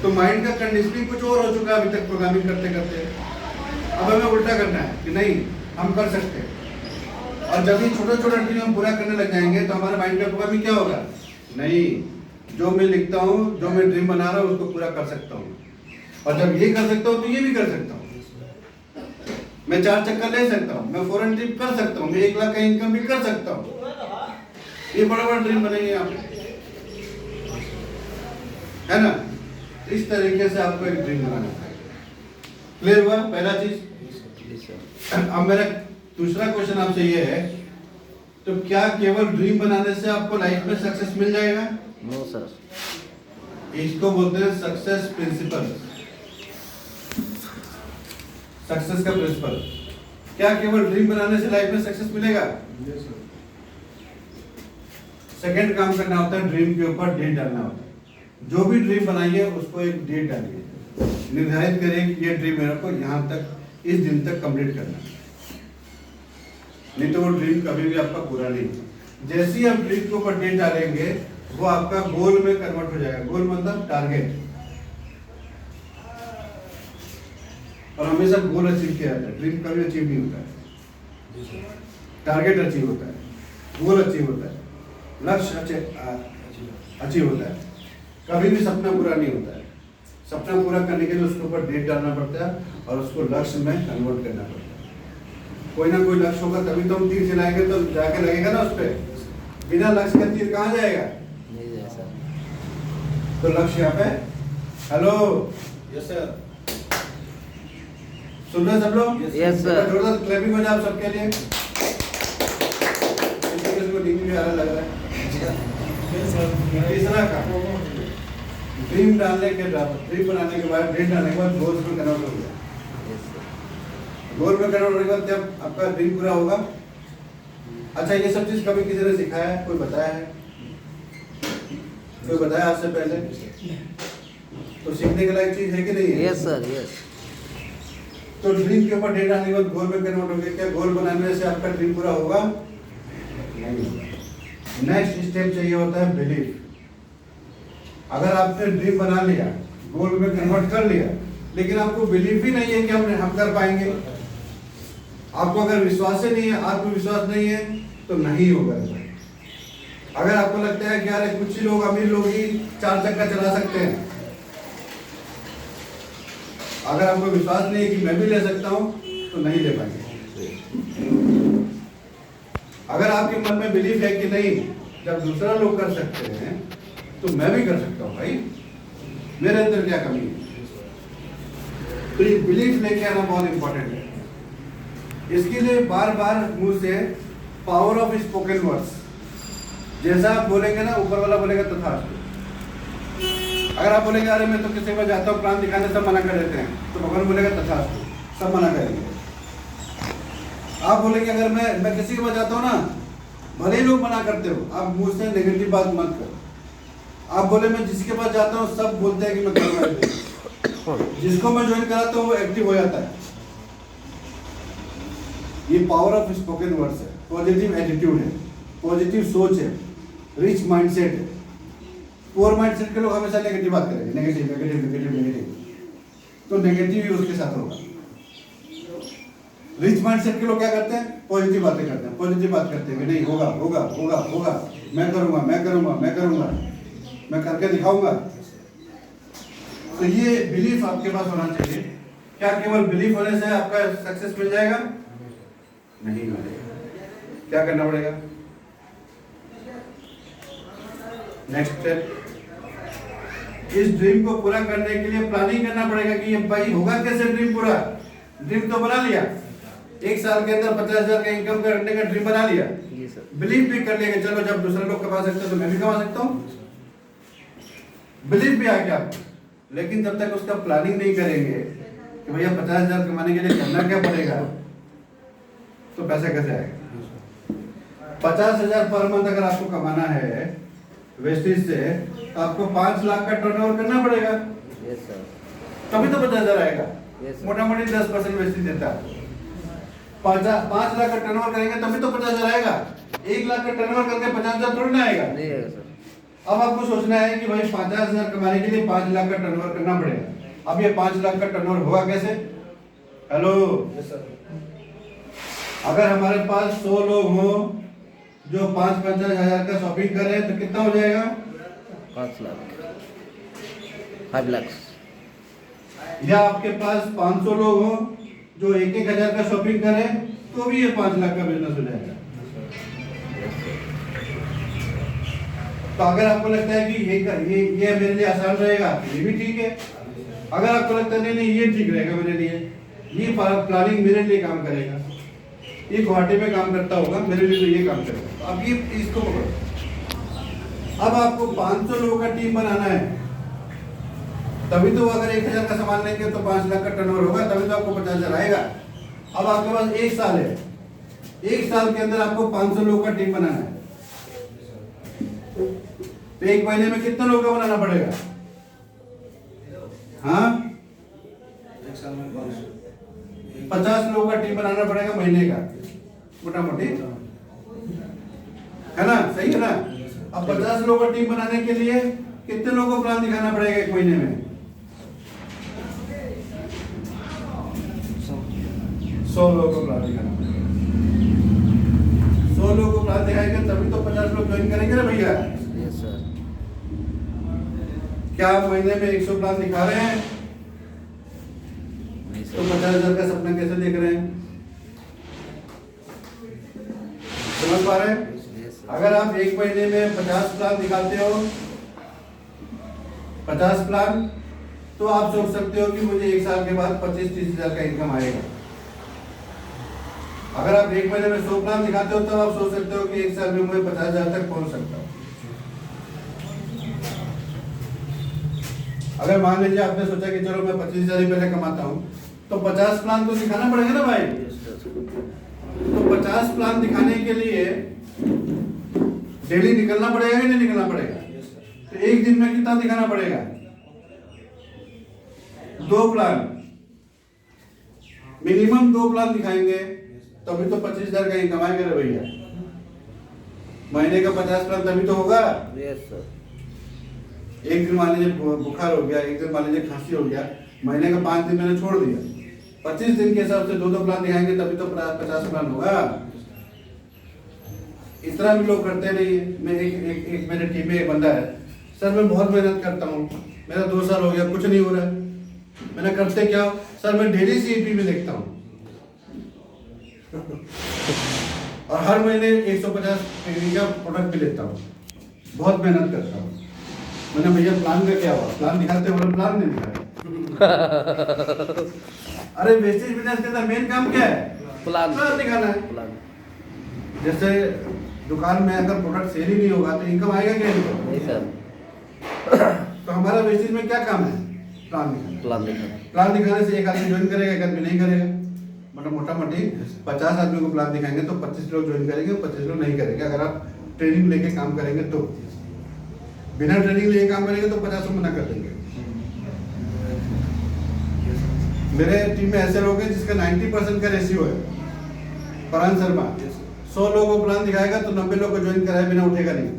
तो माइंड का कंडीशनिंग कुछ और हो चुका है अभी तक प्रोग्रामिंग करते करते। अब हमें उल्टा करना है कि नहीं, हम कर सकते हैं। और जब ये छोटा छोटा ड्रीम हम पूरा करने लग जाएंगे तो हमारे माइंड का प्रोग्रामिंग क्या होगा? नहीं, जो मैं लिखता हूँ, जो मैं ड्रीम बना रहा हूँ, उसको पूरा कर सकता हूँ। और जब ये कर सकता हूँ तो ये भी कर सकता हूँ। मैं 4 चक्कर ले सकता हूँ, मैं फॉरेन ट्रिप कर सकता हूँ, मैं 1 लाख का इनकम भी कर सकता हूँ। ये बड़ा बड़ा ड्रीम बनेंगे आप, है ना? इस तरीके से आपको एक ड्रीम बनाना है। क्लियर हुआ पहला चीज? अब मेरा दूसरा क्वेश्चन आपसे ये है, तो क्या केवल ड्रीम बनाने से आपको लाइफ में सक्सेस मिल जाएगा? No sir. इसको बोलते हैं सक्सेस प्रिंसिपल, सक्सेस का प्रिंसिपल। क्या केवल ड्रीम बनाने से लाइफ में सक्सेस मिलेगा? सेकंड काम करना होता है, ड्रीम के ऊपर डेट डालना होता है। जो भी ड्रीम बनाइए उसको एक डेट डालिए, निर्धारित करें कि ये ड्रीम मेरे को यहाँ तक, इस दिन तक कंप्लीट करना है, नहीं तो वो ड्रीम कभी भी आपका पूरा नहीं होगा। जैसे ही आप ड्रीम के ऊपर डेट डालेंगे वो आपका गोल में कन्वर्ट हो जाएगा। गोल मतलब टारगेट, और हमेशा गोल अचीव किया जाता है, ड्रीम कभी अचीव नहीं होता है। टारगेट अचीव होता है, गोल अचीव होता है, लक्ष्य अचीव होता है। कभी भी सपना पूरा नहीं होता है। सपना पूरा करने के लिए उसके ऊपर डेट डालना पड़ता है और उसको लक्ष्य में कन्वर्ट करना पड़ता है। कोई ना कोई लक्ष्य होगा तभी तो हम तीर चलाएंगे, तो जाके लगेगा ना उस पर। बिना लक्ष्य का तीर कहाँ जाएगा? नहीं जाए सर। तो लक्ष्य यहाँ पे, हेलो, यस सर, सुन रहे सब लोग? Yes sir. जोरदार क्लैपिंग हो जाए सबके लिए। किसी को नींद भी आ रहा लग रहा है। तीसरा काम, ड्रीम डालने के बाद, ड्रीम बनाने के बाद, ड्रीम डालने के बाद गोल्स में कन्वर्ट हो गया। गोल में कन्वर्ट होने के बाद जब आपका ड्रीम पूरा होगा। अच्छा, ये सब चीज कभी किसी ने सिखाया है? कोई बताया है? कोई बताया आज से पहले? तो सीखने के लायक चीज है कि नहीं है? Yes sir, yes. तो ड्रीम के ऊपर डेट आने के बाद गोल में कन्वर्ट हो गया। क्या गोल बनाने से आपका ड्रीम पूरा होगा? नहीं होगा। नेक्स्ट स्टेप चाहिए होता है बिलीफ। अगर आपने ड्रीम बना लिया, गोल में कन्वर्ट कर लिया, लेकिन आपको बिलीफ ही नहीं है कि हम कर पाएंगे, आपको अगर विश्वास ही नहीं है, आत्मविश्वास नहीं है, तो नहीं होगा। अगर आपको लगता है कि यार कुछ ही लोग, अमीर लोग ही 4 चक्का चला सकते हैं, अगर आपको विश्वास नहीं है कि मैं भी ले सकता हूं, तो नहीं ले पाएंगे। अगर आपके मन में बिलीफ है कि नहीं, जब दूसरा लोग कर सकते हैं तो मैं भी कर सकता हूं, भाई मेरे अंदर क्या कमी है। तो ये बिलीफ लेके आना बहुत इंपॉर्टेंट है। इसके लिए बार बार मुंह से पावर ऑफ स्पोकन वर्ड्स, जैसा आप बोलेंगे ना, ऊपर वाला बोलेगा तथास्तु। अगर आप बोलेंगे अरे मैं तो किसी को जाता हूँ प्राण दिखाने, सब मना कर देते हैं, तो भगवान बोलेगा तथास्तु, सब मना करेंगे। आप बोलेंगे अगर मैं किसी के पास जाता हूँ ना, भले ही लोग मना करते हो, आप मुंह से नेगेटिव बात मत करो। आप बोले मैं जिसके पास जाता हूँ सब बोलते हैं कि मैं करूँगा, जिसको मैं ज्वाइन कराता हूँ वो एक्टिव हो जाता है। ये पावर ऑफ स्पोकन वर्ड्स है। पॉजिटिव एटीट्यूड है, पॉजिटिव सोच है, रिच माइंडसेट है। पुअर माइंडसेट के लोग हमेशा नेगेटिव बात करेंगे, नेगेटिव नेगेटिव नेगेटिव नेगेटिव, तो नेगेटिव ही उसके साथ होगा। रिच माइंडसेट के लोग क्या करते हैं? पॉजिटिव बातें करते हैं, पॉजिटिव बात करते हैं कि नहीं होगा होगा होगा होगा, मैं करूंगा मैं करूंगा मैं करूंगा, मैं करके दिखाऊंगा। तो ये बिलीफ आपके पास होना चाहिए। क्या केवल बिलीफ होने से आपका सक्सेस मिल जाएगा? नहीं मिलेगा। क्या करना पड़ेगा? नेक्स्ट स्टेप, इस ड्रीम को पूरा करने के लिए प्लानिंग करना पड़ेगा कि ये भाई होगा कैसे ड्रीम पूरा। ड्रीम तो बना लिया, 1 साल के अंदर 50,000 का इनकम करने का ड्रीम बना लिया, बिलीव भी कर लिया कि चलो जब दूसरे लोग कमा सकते हैं तो मैं भी कमा सकता हूँ, बिलीव भी आ गया आपको। लेकिन जब तक उसका प्लानिंग नहीं करेंगे कि भैया 50,000 कमाने के लिए करना क्या पड़ेगा, तो पैसा कैसे आएगा। 50,000 पर मंथ अगर आपको कमाना है वेस्टेज से, तो आपको 5 लाख का टर्नओवर करना पड़ेगा, यस सर। तभी तो 50,000 आएगा। Yes, sir. मोटा मोटी 10% वेस्टेज देता है। 5 लाख का टर्नओवर करेंगे तभी तो 50,000 आएगा। 1 लाख का टर्नओवर करके 50,000 थोड़ी ना आएगा। नहीं है सर। अब आपको सोचना है कि भाई 50,000 कमाने के लिए 5 लाख का टर्नओवर करना पड़ेगा। अब ये 5 लाख का टर्नओवर होगा कैसे? हेलो, अगर हमारे पास 100 लोग हो जो 5-50 हजार का शॉपिंग कर रहे हैं तो कितना हो जाएगा? 5 लाख, 5 लाख। या आपके पास 500 लोग हो जो 1-1 हजार का शॉपिंग करें तो भी ये 5 लाख का बिजनेस हो जाएगा। तो अगर आपको लगता है कि ये मेरे लिए आसान रहेगा, ये भी ठीक है। अगर आपको लगता है नहीं नहीं ये ठीक रहेगा मेरे लिए, ये प्लानिंग मेरे लिए काम करेगा, ये गुवाहाटी में काम करता होगा, मेरे लिए तो ये काम करेगा, तो अब ये इसको पकड़ो। अब आपको 500 लोगों का टीम बनाना है, तभी तो अगर 1,000 का सामान लेंगे तो 5 लाख का टर्नओवर होगा, तभी तो आपको 50,000 आएगा। अब आपके पास 1 साल है, 1 साल के अंदर आपको 500 लोगों का टीम बनाना है, तो 1 महीने में कितने लोगों का बनाना पड़ेगा? हाँ, 50 लोगों का टीम बनाना पड़ेगा महीने का, मोटा मोटी, है ना? सही है ना? अब 50 लोगों का टीम बनाने के लिए कितने लोगों को प्लान दिखाना पड़ेगा 1 महीने में? 100 लोगों को प्लान दिखाना पड़ेगा। 100 लोगों को प्लान दिखाएंगे तभी तो 50 लोग ज्वाइन करेंगे ना भैया। Yes sir. क्या आप महीने में 100 प्लान दिखा रहे हैं? नहीं तो सर। 50,000 का सपना कैसे देख रहे हैं? समझ पा रहे हैं? Yes sir. अगर आप 1 महीने में 50 प्लान दिखाते हो, 50 प्लान, तो आप सोच सकते हो कि मुझे 1 साल के बाद 25-30 हजार का इनकम आएगा। अगर आप 1 महीने में 100 प्लान दिखाते हो तो आप सोच सकते हो कि 1 साल में मैं 50,000 तक पहुंच सकता हूँ। अगर मान लीजिए आपने सोचा कि चलो मैं 25,000 ही पहले कमाता हूँ, तो 50 प्लान तो दिखाना पड़ेगा ना भाई। Yes sir. तो 50 प्लान दिखाने के लिए डेली निकलना पड़ेगा कि नहीं निकलना पड़ेगा? तो एक दिन में कितना दिखाना पड़ेगा? 2 प्लान, मिनिमम 2 प्लान दिखाएंगे तभी तो 25,000 का इनकम आएगा रे भैया। महीने का 50 प्लान तभी तो होगा। Yes sir. एक दिन मान लीजिए बुखार हो गया, एक दिन मान लीजिए खांसी हो गया, महीने का 5 दिन मैंने छोड़ दिया, 25 दिन के हिसाब से 2-2 प्लान दिखाएंगे तभी तो 50 प्लान होगा। इतना भी लोग करते नहीं है। मैं एक मेरे टीम में एक बंदा है, सर मैं बहुत मेहनत करता हूँ, मेरा 2 साल हो गया कुछ नहीं हो रहा है। मैंने करते क्या हो? सर मैं डेली सीईपी में देखता हूँ और हर महीने 150 पेनी का प्रोडक्ट भी लेता हूँ, बहुत मेहनत करता हूँ। मैंने भैया प्लान का क्या हुआ? प्लान दिखाते बोले प्लान नहीं दिखाते। अरे वेस्टेज बिजनेस के अंदर मेन काम क्या है? प्लान दिखाना है। प्लान। जैसे दुकान में अगर प्रोडक्ट सेल ही नहीं होगा तो इनकम आएगा क्या? नहीं सर। तो हमारा वेस्टेज में क्या काम है? प्लान दिखाना। प्लान दिखाना। प्लान दिखाने से एक आदमी ज्वाइन करेगा, एक आदमी नहीं करेगा। मतलब मोटा मोटी 50 आदमी को प्लान दिखाएंगे तो 25 लोग ज्वाइन करेंगे, 25 लोग नहीं करेंगे। अगर आप ट्रेनिंग लेके काम करेंगे तो, बिना ट्रेनिंग लेके काम करेंगे तो 50 मना कर देंगे। मेरे टीम में ऐसे लोग हैं जिसका 90% का रेशियो है। परान शर्मा 100 लोगों को प्लान दिखाएगा तो 90 लोग को ज्वाइन कराए बिना उठेगा नहीं।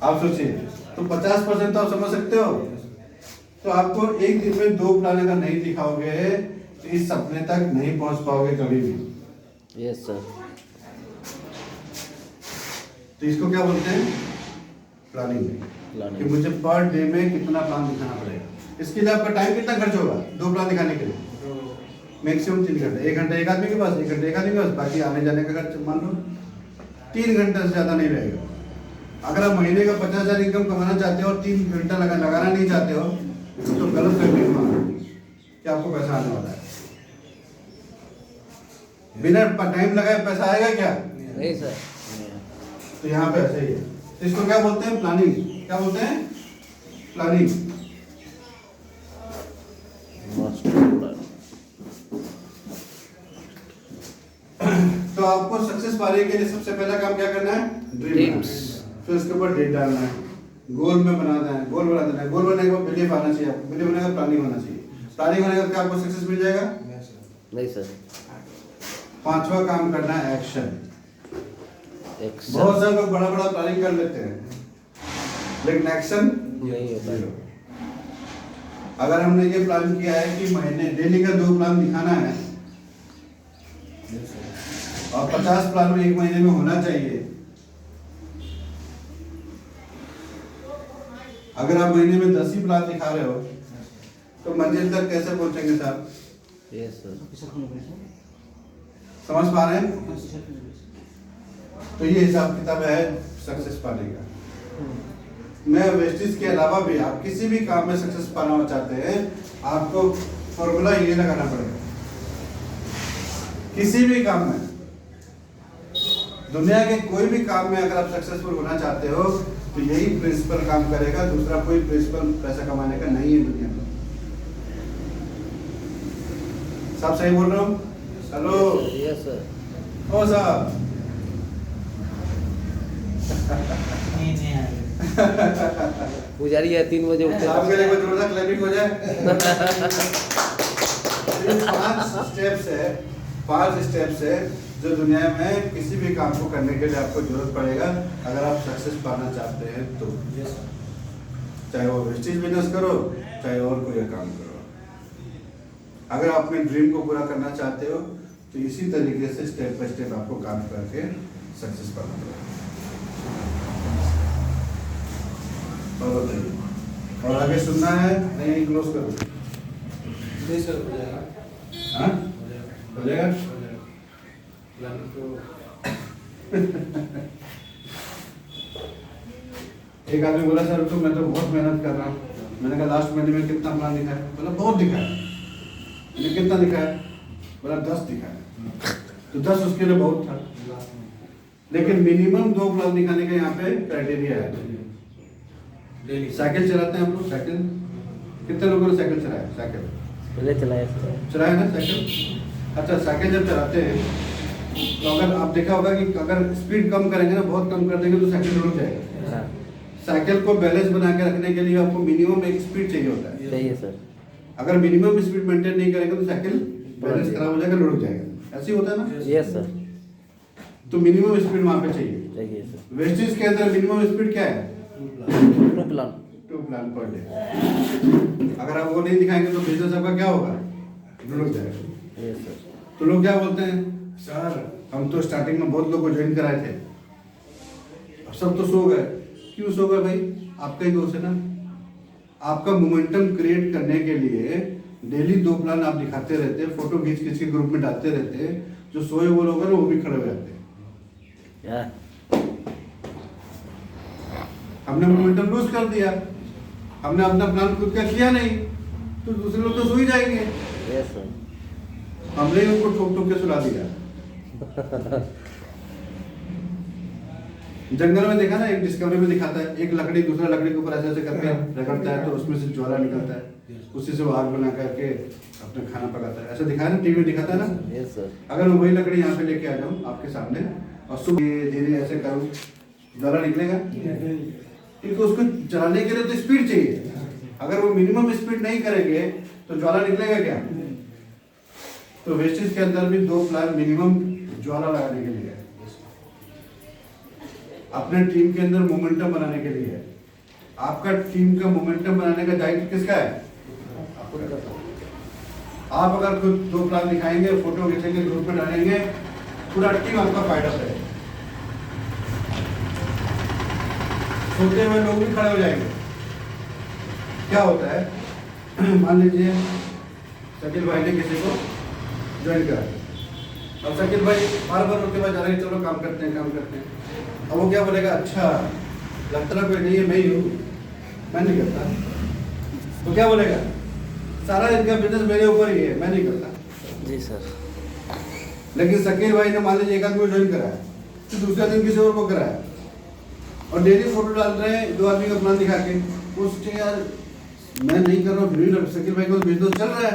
आप सोचिए, तो 50% तो आप समझ सकते हो। तो आपको एक दिन में 2 प्लान अगर नहीं दिखाओगे तो इस सपने तक नहीं पहुंच पाओगे कभी भी। Yes sir. तो इसको क्या बोलते हैं? प्लानिंग। कि मुझे पर डे में कितना प्लान दिखाना पड़ेगा। इसके लिए आपका टाइम कितना खर्च होगा 2 प्लान दिखाने के लिए? मैक्सिमम 3 घंटे। 1 घंटा एक आदमी के पास, 1 घंटे एक आदमी के पास, बाकी आने जाने का खर्च मान लो 3 घंटे से ज़्यादा नहीं रहेगा। अगर आप महीने का 50,000 इनकम कमाना चाहते हो और 3 घंटा लगाना नहीं चाहते हो तो गलत फैमिली में कि आपको पैसा आने वाला है। बिना टाइम लगाए पैसा आएगा क्या? नहीं सर। तो यहाँ पे ऐसे ही है। तो इसको क्या बोलते हैं? प्लानिंग। क्या बोलते हैं? प्लानिंग। Master plan. तो आपको सक्सेस पाने के लिए सबसे पहला काम क्या करना है? Dreams। फिर उसके ऊपर डेट डालना है, गोल में बनाना है, गोल बना देना है। गोल बनाने के बाद बिलीफ आना चाहिए, बिलीफ बनाने का प्लानिंग होना चाहिए। प्लानिंग होने के बाद क्या आपको सक्सेस मिल जाएगा? नहीं सर। पांचवा काम करना है एक्शन। एक्शन बहुत सारे लोग बड़ा बड़ा प्लानिंग कर लेते हैं लेकिन एक्शन नहीं होता है। अगर हमने ये प्लान किया है कि महीने डेली का 2 प्लान दिखाना है और 50 प्लान में 1 महीने में होना चाहिए। अगर आप महीने में 10 ही प्लान दिखा रहे हो तो मंजिल तक कैसे पहुंचेंगे साहब? Yes sir. समझ पा रहे हैं? तो ये हिसाब किताब है सक्सेस पाने का। मैं वेस्टेज के अलावा भी आप किसी भी काम में सक्सेस पाना चाहते हैं, आपको फॉर्मूला ये लगाना पड़ेगा। किसी भी काम में, दुनिया के कोई भी काम में अगर आप सक्सेसफुल होना चाहते हो तो यही प्रिंसिपल काम करेगा। दूसरा कोई प्रिंसिपल पैसा कमाने का नहीं है दुनिया में। सब सही बोल रहा हूँ? Hello yes sir. ओ साहब पुजारी है 3 बजे उठते आपके लिए कोई जोरदार क्लैपिंग हो जाए। ये 5 स्टेप्स है जो दुनिया में किसी भी काम को करने के लिए आपको जरूरत पड़ेगा अगर आप सक्सेस पाना चाहते हैं तो। चाहे वो वेस्टेज बिजनेस करो, चाहे और कोई काम करो। अगर आप अपने ड्रीम को पूरा करना चाहते हो तो इसी तरीके से स्टेप बाय स्टेप आपको काम करके सक्सेस पाना पड़ेगा। और बताइए, और आगे सुनना है नहीं? क्लोज करो। नहीं सर, हो जाएगा। हाँ हो जाएगा। प्लान तो एक आदमी बोला सर तो मैं तो बहुत मेहनत कर रहा हूँ। मैंने कहा लास्ट महीने में कितना प्लान दिखा है? बोला बहुत दिखा है। मैंने कितना दिखा है? बोला 10 दिखा है। तो 10 उसके लिए बहुत था, लेकिन मिनिमम 2 प्लान दिखाने का यहाँ पे क्राइटेरिया है। डेली साइकिल चलाते हैं हम लोग। साइकिल कितने लोगों ने साइकिल चलाया? साइकिल पहले चलाया सर। चलाया ना साइकिल? अच्छा, साइकिल जब चलाते हैं तो अगर आप देखा होगा कि अगर स्पीड कम करेंगे ना, बहुत कम कर देंगे तो साइकिल रुक जाएगा। हाँ साइकिल को बैलेंस बना के रखने के लिए आपको मिनिमम एक स्पीड चाहिए होता है। सही है सर। अगर मिनिमम स्पीड मेंटेन नहीं करेंगे तो साइकिल बैलेंस खराब हो जाएगा, रुक जाएगा। ऐसे ही होता है ना? Yes sir. तो मिनिमम स्पीड वहाँ पे चाहिए। चाहिए सर। वेस्टेज के अंदर मिनिमम स्पीड क्या है? 2 प्लान। 2 plan per day. अगर आप वो नहीं दिखाएंगे तो बिजनेस आपका क्या होगा? रुक जाएगा। Yes sir. तो लोग क्या बोलते हैं, सर हम तो स्टार्टिंग में बहुत लोग को ज्वाइन कराए थे, अब सब तो सो गए। क्यों सो गए भाई? आपका ही दोष है ना। आपका मोमेंटम क्रिएट करने के लिए डेली 2 प्लान आप दिखाते रहते, फोटो खींच खींच के ग्रुप में डालते रहते, जो सोए वो लोग हैं ना वो भी खड़े हो जाते हैं। या हमने मोमेंटम लूज कर दिया, हमने अपना प्लान खुद का किया नहीं, तो दूसरे लोग तो सो ही जाएंगे। Yes sir. हमने ही उनको ठोक ठोक के सुला दिया। जंगल में देखा ना, एक डिस्कवरी में दिखाता है, एक लकड़ी दूसरा लकड़ी के ऊपर ऐसे ऐसे करके रगड़ता है तो उसमें से ज्वाला निकलता है, उसी से वो आग बना करके अपना खाना पकाता है। ऐसा दिखाया ना, टीवी में दिखाता है ना। Yes sir. अगर मैं वही लकड़ी यहाँ पे लेके आ जाऊँ आपके सामने और सुबह धीरे ऐसे करूँ, ज्वाला निकलेगा? क्योंकि उसको जलाने के लिए तो स्पीड चाहिए। अगर वो मिनिमम स्पीड नहीं करेंगे तो ज्वाला निकलेगा क्या? तो वेस्टेज के अंदर भी 2 प्लान मिनिमम ज्वाला लगाने के लिए है, अपने टीम के अंदर मोमेंटम बनाने के लिए है। आपका टीम का मोमेंटम बनाने का दायित्व किसका है? आप अगर खुद 2 प्लान दिखाएंगे, फोटो खींचेंगे, ग्रुप में डालेंगे, पूरा टीम आपका फायदा है। सोते हुए लोग भी खड़े हो जाएंगे। क्या होता है, मान लीजिए शकील भाई ने किसी को ज्वाइन करा, अब शकील भाई बार बार उनके पास जा रहे हैं, चलो काम करते हैं। अब वो क्या बोलेगा, अच्छा लगता कोई नहीं है, मैं ही हूँ, मैं नहीं करता। तो क्या बोलेगा, सारा इनका बिजनेस मेरे ऊपर ही है, मैं नहीं करता। जी सर। लेकिन शकील भाई ने मान लीजिए एक आदमी को ज्वाइन कराया, तो दूसरा दिन किसी और को कराया, और डेली फोटो डाल रहे हैं 2 आदमी का प्लान दिखा के। उसके यार मैं नहीं कर रहा हूँ, फिर भी शकील भाई को बिजनेस चल रहा है।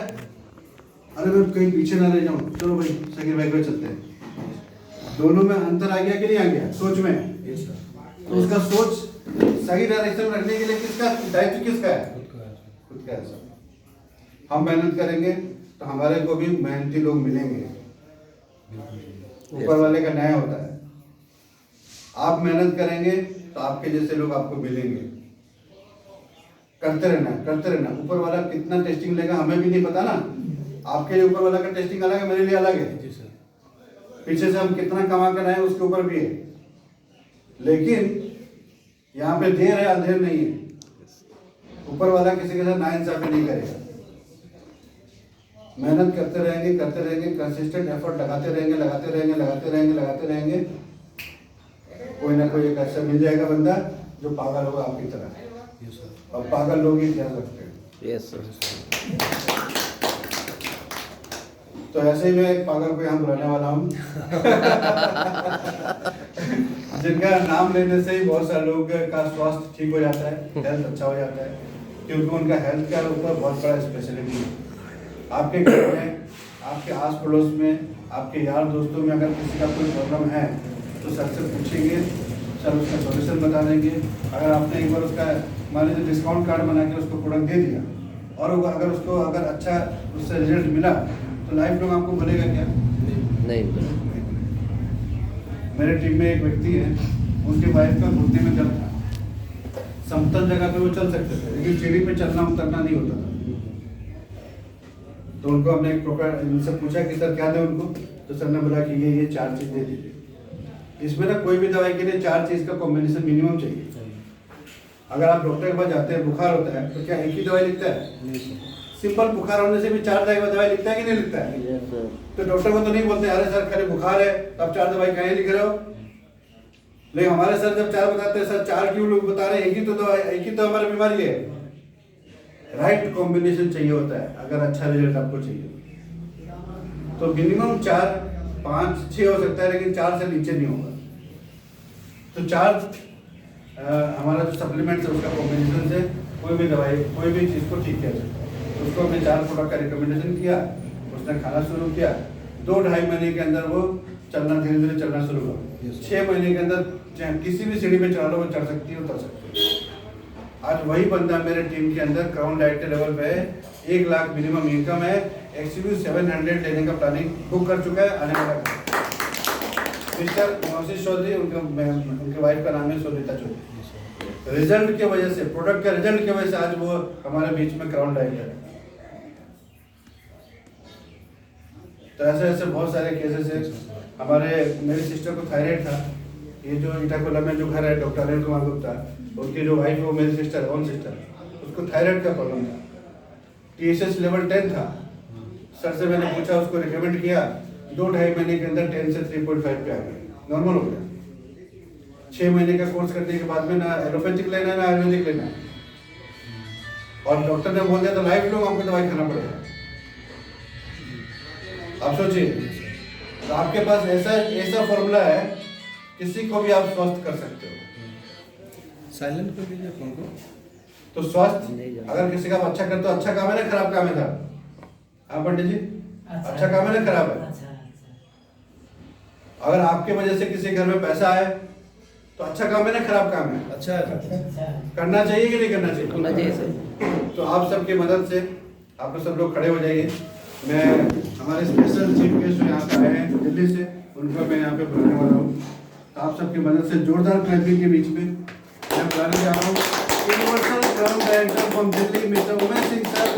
अरे मैं कहीं पीछे ना रह जाऊँ, चलो भाई शकील भाई को चलते हैं। दोनों में अंतर आ गया कि नहीं आ गया सोच में? Yes sir. तो उसका सोच सही डायरेक्शन में रखने के लिए किसका दायित्व किसका है? खुद का है सर। खुद का है सर। हम मेहनत करेंगे तो हमारे को भी मेहनती लोग मिलेंगे। ऊपर वाले का न्याय होता है। आप मेहनत करेंगे तो आपके जैसे लोग आपको मिलेंगे। करते रहना, करते रहना। ऊपर वाला कितना टेस्टिंग लेगा हमें भी नहीं पता ना। आपके लिए ऊपर वाला का टेस्टिंग अलग है, मेरे लिए अलग है। जी सर। पीछे से हम कितना कमा कर आए उसके ऊपर भी है। लेकिन यहाँ पे देर है अंधेर नहीं है। ऊपर वाला किसी के साथ नाइंसाफी नहीं करेगा। मेहनत करते रहेंगे, करते रहेंगे, कंसिस्टेंट एफर्ट लगाते रहेंगे, लगाते रहेंगे, लगाते रहेंगे, लगाते रहेंगे। कोई ना कोई एक ऐसा मिल जाएगा बंदा जो पागल होगा आपकी तरह। Yes sir. और पागल लोग ही ध्यान रखते हैं। Yes sir. तो ऐसे ही मैं एक पागल को यहाँ बुलाने वाला हूँ जिनका नाम लेने से ही बहुत सारे लोग का स्वास्थ्य ठीक हो जाता है, हेल्थ अच्छा हो जाता है। क्योंकि उनका हेल्थ का ऊपर बहुत बड़ा स्पेशलिटी है। आपके घर में, आपके आस पड़ोस में, आपके यार दोस्तों में अगर किसी का कोई प्रॉब्लम है तो सर से पूछेंगे, सर उसका सॉल्यूशन बता देंगे। अगर आपने एक बार उसका मान लीजिए डिस्काउंट कार्ड बना के उसको प्रोडक्ट दे दिया और अगर उसको अच्छा उससे रिजल्ट मिला तो लाइफ लॉन्ग आपको बोलेगा क्या? नहीं मेरे टीम में एक व्यक्ति है, उनके वाइफ का घुटने में दर्द था। समतल जगह पे वो चल सकते थे लेकिन सीढ़ी पे चलना उतरना नहीं होता था। तो उनको हमने एक प्रॉपर इनसे पूछा कि सर क्या दें उनको, तो सर ने बोला कि ये 4 चीज दे दीजिए। इसमें ना कोई भी दवाई के लिए 4 चीज का कॉम्बिनेशन मिनिमम चाहिए। अगर आप डॉक्टर के पास जाते हैं, बुखार होता है तो क्या एक ही दवाई लिखता है? नहीं सर। सिंपल बुखार होने से भी 4 दवाई लिखता है कि नहीं लिखता है? Yes sir. तो डॉक्टर को तो नहीं बोलते अरे सर खाली बुखार है तो आप 4 दवाई कहीं लिख रहे हो। लेकिन हमारे सर जब 4 बताते हैं, सर 4 क्यों लोग बता रहे हैं? एक ही तो दवाई, एक ही तो हमारी बीमारी है। राइट कॉम्बिनेशन चाहिए होता है अगर अच्छा रिजल्ट आपको चाहिए। तो मिनिमम 4, 5, 6 हो सकता है लेकिन 4 से नीचे नहीं होगा। तो 4 हमारा जो सप्लीमेंट है उसका कॉम्बिनेशन से कोई भी दवाई, कोई भी चीज़ को ठीक किया जाता है। तो उसको हमने 4 प्रोडक्ट का रिकमेंडेशन किया, उसने खाना शुरू किया। 2-2.5 महीने के अंदर वो चलना, धीरे धीरे चलना शुरू हुआ। 6 महीने के अंदर चाहे किसी भी सीढ़ी पे चढ़ा लो वो चढ़ सकती है, उतर सकती है। आज वही बंदा मेरे टीम के अंदर क्राउन डाइट के लेवल पे है, 1 लाख मिनिमम इनकम है, XUV 700 लेने का प्लानिंग बुक कर चुका है, आने वाला है। मिस्टर मोहसिन चौधरी, उनके वाइफ का नाम है सोनिता चौधरी। रिजल्ट की वजह से, प्रोडक्ट के रिजल्ट की वजह से आज वो हमारे बीच में क्राउन डाइट है। तो ऐसे बहुत सारे केसेस है। हमारे मेरी सिस्टर को थायराइड था। ये जो इटाकोला में जो घर है डॉक्टर अनिल कुमार गुप्ता, उनकी जो वाइफ है वो मेरी सिस्टर, ओन सिस्टर, उसको थायराइड का प्रॉब्लम था। TSH लेवल 10 था। सर से मैंने पूछा, उसको रिकमेंड किया, 2-2.5 महीने के अंदर 10 से 3.5 पे आ गया, नॉर्मल हो गया। 6 महीने का कोर्स करने के बाद में ना एलोपैथिक लेना है ना आयुर्वेदिक लेना है। और डॉक्टर ने बोल दिया तो लाइफ लॉन्ग आपको दवाई खाना पड़ेगा। आप सोचिए, तो आपके पास ऐसा फॉर्मूला है, किसी को भी आप स्वस्थ कर सकते हो। साइलेंट कर दीजिए फोन को। तो स्वास्थ्य अगर किसी का अच्छा कर तो अच्छा काम है ना खराब काम है? था हाँ पंडित जी, अच्छा काम है ना खराब है? अगर आपके वजह से किसी घर में पैसा आए तो अच्छा काम है ना खराब काम है? अच्छा है। करना चाहिए कि नहीं करना चाहिए? होना चाहिए सर। तो आप सबकी मदद से आप लोग सब लोग खड़े हो जाइए। मैं हमारे स्पेशल चीफ गेस्ट जो यहाँ पे आए हैं दिल्ली से, उनको मैं यहाँ पे बुलाने वाला हूँ। तो आप सबकी मदद से जोरदार क्लैपिंग के बीच में मैं बुलाने जा रहा हूँ universal ground director from Delhi mister Umesh Singh sir.